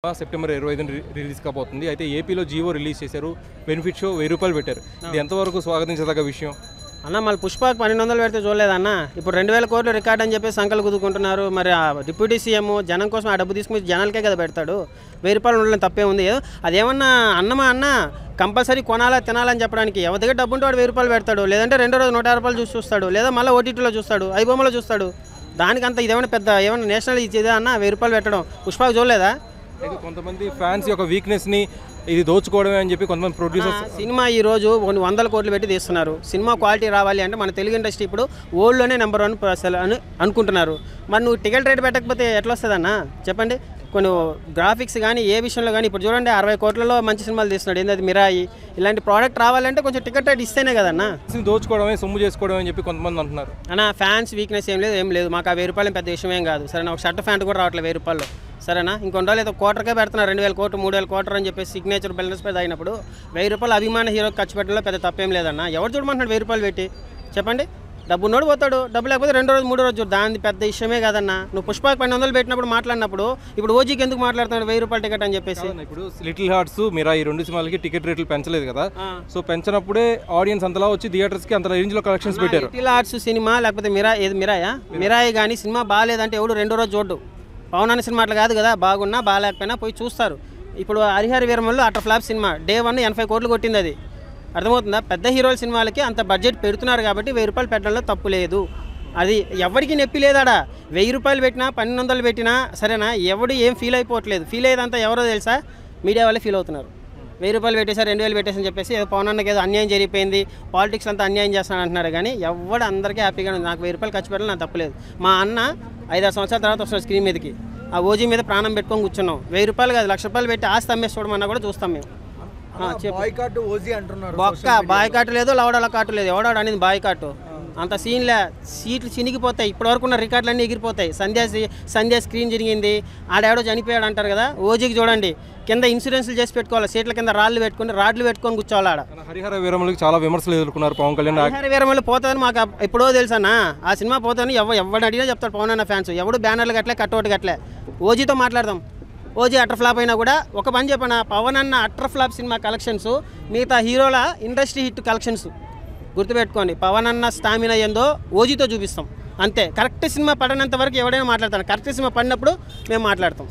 September 25 release కాబోతుంది. అయితే ఏపీలో జియో రిలీజ్ చేశారు. బెనిఫిట్ షో 1000 రూపాయలు పెట్టారు. ఇది ఎంతవరకు స్వాగతించదగ్గ విషయం అన్న? మళ్ళీ పుష్పకు 1200 పెడితే చూడలేదన్న. ఇప్పుడు 2000 కోట్లు రికార్డ్ అని చెప్పి సంకలు కుదుకుంటున్నారు. మరి ఆ డిప్యూటీ సీఎం జనం కోసం ఆ డబ్బు తీసుకుని జనాలకే కదా పెడతాడు. 1000 రూపాయలు ఉండడం తప్పే ఉంది. అదేమన్నా అన్నమా అన్న కంపల్సరీ కొనాలా తినాలని చెప్పడానికి ఎవరి దగ్గర డబ్బు ఉంటే వాడు 1000 రూపాయలు పెడతాడు. లేదంటే రెండో రోజు 150 రూపాయలు చూస్తాడు. లేదా మళ్ళీ ఓటీటీలో చూస్తాడు, ఐబొమ్మలో చూస్తాడు. దానికంతా ఇదేమైనా పెద్ద ఏమన్నా నేషనల్ ఇచ్చేదా అన్న 1000 రూపాయలు పెట్టడం? పుష్పకు చూడలేదా? కొంతమంది ఫ్యాన్స్ యొక్క వీక్నెస్ని ఇది దోచుకోవడమే అని చెప్పి కొంతమంది ప్రొడ్యూసర్స్ సినిమా ఈరోజు కొన్ని 100 కోట్లు పెట్టి తీస్తున్నారు. సినిమా క్వాలిటీ రావాలి అంటే మన తెలుగు ఇండస్ట్రీ ఇప్పుడు వరల్డ్లోనే నెంబర్ 1 అని అనుకుంటున్నారు. మరి నువ్వు టికెట్ రేట్ పెట్టకపోతే ఎట్లా వస్తుందన్న చెప్పండి? కొన్ని గ్రాఫిక్స్ కానీ ఏ విషయంలో కానీ ఇప్పుడు చూడండి 60 కోట్లలో మంచి సినిమాలు తీస్తున్నాడు. ఏంటది మిరాయి. ఇలాంటి ప్రోడక్ట్ రావాలంటే కొంచెం టికెట్ రేట్ ఇస్తేనే కదన్నా. దోచుకోవడమే సొమ్ము చేసుకోవడం అని చెప్పి కొంతమంది అంటున్నారు. అన్న ఫ్యాన్స్ వీక్నెస్ ఏం లేదు. మాకు ఆ 1000 రూపాయలు పెద్ద విషయం ఏం కాదు. సరేనా? ఒక షర్ట్ ప్యాంట్ కూడా రావట్లేదు 1000 రూపాయలు. సరేనా? ఇంకొన్ని రోజులు అయితే కోటర్కే పెడుతున్నారు. 2000 కోట్లు 3000 కోట్లు అని చెప్పేసి సిగ్నేచర్ బిల్డర్స్ పై అయినప్పుడు 1000 రూపాయలు అభిమాన హీరోకి ఖర్చు పెట్టడంలో పెద్ద తప్పేం లేదన్న. ఎవరు చూడమంటున్నాడు 1000 రూపాయలు పెట్టి చెప్పండి? డబ్బు ఉన్నోడు పోతాడు, డబ్బు లేకపోతే 2 రోజు 3 రోజు చూడు. దాని పెద్ద విషయమే కదన్నా. నువ్వు పుష్పకు 1200 పెట్టినప్పుడు మాట్లాడినప్పుడు ఇప్పుడు ఓజీకి ఎందుకు మాట్లాడుతున్నాడు 1000 రూపాయల టికెట్ అని చెప్పేసి? ఇప్పుడు లిటిల్ హార్ట్స్ మీరా ఈ 2 సినిమాలకి టికెట్ రేట్లు పెంచలేదు కదా. సో పెంచినప్పుడే ఆడియన్స్ అంతలా వచ్చి థియేటర్స్కి అంత రేంజ్లో కలెక్షన్స్ పెట్టారు. లిటిల్ హార్ట్స్ సినిమా లేకపోతే మిరాయి కానీ సినిమా బాగాలేదంటే ఎవడు 2 రోజు చూడ్డు. పవన్ అనే సినిమా అట్లా కాదు కదా. బాగున్నా బాగాలేకపోయినా పోయి చూస్తారు. ఇప్పుడు Harihara వీరమల్లో utter flop cinema day 1 80 కోట్లు కొట్టింది. అది అర్థమవుతుందా? పెద్ద హీరోల సినిమాలకి అంత బడ్జెట్ పెడుతున్నారు కాబట్టి 1000 రూపాయలు పెట్టడంలో తప్పు లేదు. అది ఎవరికి నొప్పి లేదాడా. 1000 రూపాయలు పెట్టినా 1200 పెట్టినా సరేనా, ఎవడు ఏం ఫీల్ అయిపోవట్లేదు. ఫీల్ అయ్యేదంతా ఎవరో తెలుసా? మీడియా వాళ్ళే ఫీల్ అవుతున్నారు. 1000 రూపాయలు పెట్టేశారు 2000 పెట్టేసి చెప్పేసి ఏదో పవన్ అన్నకి ఏదో అన్యాయం జరిగిపోయింది, పాలిటిక్స్ అంతా అన్యాయం చేస్తాను అంటున్నారు. కానీ ఎవడు అందరికీ హ్యాపీగా ఉంది. నాకు 1000 రూపాయలు ఖర్చు పెట్టాలి, నాకు తప్పలేదు. మా అన్న 5-6 సంవత్సరాల తర్వాత వస్తున్నాడు స్క్రీన్ మీదకి. ఆ ఓజీ మీద ప్రాణం పెట్టుకొని కూర్చున్నాం. 1000 రూపాయలు కాదు 1,00,000 రూపాయలు పెట్టి ఆస్తి అమ్మేసి చూడమన్నా కూడా చూస్తాం మేము. బొక్క బాయ్కాట్ లేదు, లవడాల కాటు లేదు. ఎవడాడు అనేది బాయ్కాటు? అంత సీన్లే. సీట్లు చినిగిపోతాయి. ఇప్పటివరకు ఉన్న రికార్డులన్నీ ఎగిరిపోతాయి. సంధ్య స్క్రీన్ జరిగింది, ఆడెవడో చనిపోయాడు అంటారు కదా. ఓజీకి చూడండి కింద ఇన్సూరెన్స్లు చేసి పెట్టుకోవాలి. సీట్ల కింద రాడ్లు పెట్టుకొని కూర్చోవాలి. ఆడ హరిహర వీరమలకి చాలా విమర్శలు ఎదుర్కొన్నారు పవన్ కళ్యాణ్. హరిహర వీరమలు పోతుందని మాకు ఎప్పుడో తెలుసన్నా. ఆ సినిమా పోతుందని ఎవడు అడిగినా చెప్తాడు పవన్ అన్న ఫ్యాన్స్. ఎవడు బ్యానర్లు గట్లే కట్అవుట్ గట్లే. ఓజీతో మాట్లాడదాం. ఓజీ అటర్ ఫ్లాప్ అయినా కూడా ఒక పని చెప్పనా, పవన్ అన్న అటర్ ఫ్లాప్ సినిమా కలెక్షన్స్ మిగతా హీరోల ఇండస్ట్రీ హిట్ కలెక్షన్స్ గుర్తుపెట్టుకోండి. పవన్ అన్న స్టామినా ఏందో ఓజీతో చూపిస్తాం అంతే. కరెక్ట్ సినిమా పడినంత వరకు ఎవడైనా మాట్లాడతాను. కరెక్ట్ సినిమా పడినప్పుడు మేము మాట్లాడతాం.